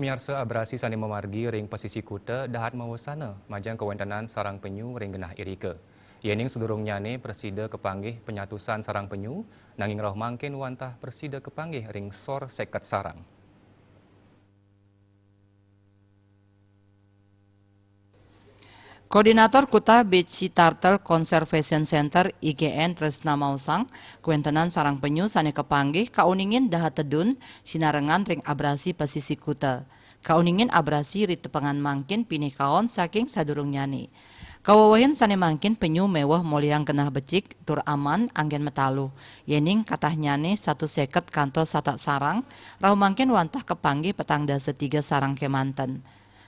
pemirsa abrasi sani memargi ring pesisi kuta dahat mawasana majang kewentenan sarang penyu ring genah irika. Yening sedurungnya ni presida kepanggih penyatusan sarang penyu nanging roh mangkin wantah presida kepanggih ring sor seket sarang. Koordinator Kuta Beach Sea Turtle Conservation Center IGN Tresna Mausang, kuentenan sarang penyu sane kepanggih kauningin dahat tedun sinarengan ring abrasi pesisi kuta. Kauningin abrasi ritepengan mangkin pinih kaon saking sadurung nyani. Kawawahin sane mangkin penyu mewah moliang genah becik tur aman anggen metalu. Yening katah nyane 150 kantos satak sarang, rau mangkin wantah kepanggih petang dasa 3 sarang kemanten.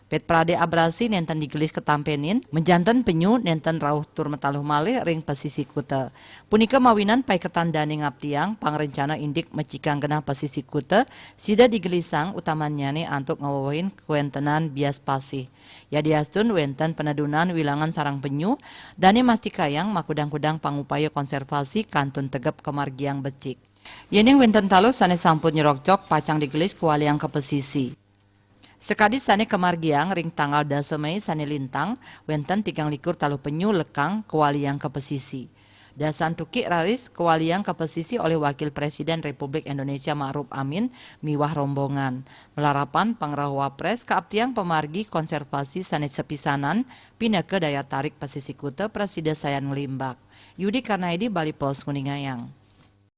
Pet prade abrasi nenten digelis ketampenin, menjantan penyu nenten rauh tur metaluh malih ring pesisi kuta. Punika mawinan pai ketandani ngaptiang pangrencana indik mecikang genah pesisi kuta, sida digelisang utamanya nih antuk ngawawain kuentenan bias pasih. Ya diastun wenten penedunan wilangan sarang penyu, dani mastikayang makudang-kudang pangupaya konservasi kantun tegep kemargiang becik. Yening wenten talu sane sampun nyerokcok pacang digelis kualiang ke pesisi. Sekadis sane kemargiang ring tanggal 10 Mei sane lintang wenten 3 talu penyu lekang kewaliang ke pesisi. Dasan tuki raris kewaliang ke pesisi oleh Wakil Presiden Republik Indonesia Ma'ruf Amin miwah rombongan. Melarapan pangrah wapres keabtiang pemargi konservasi sane sepisanan pindah ke daya tarik pesisi kuta Presiden Sayan Ngelimbak. Yudi Karnaidi Bali Pos Kuningayang.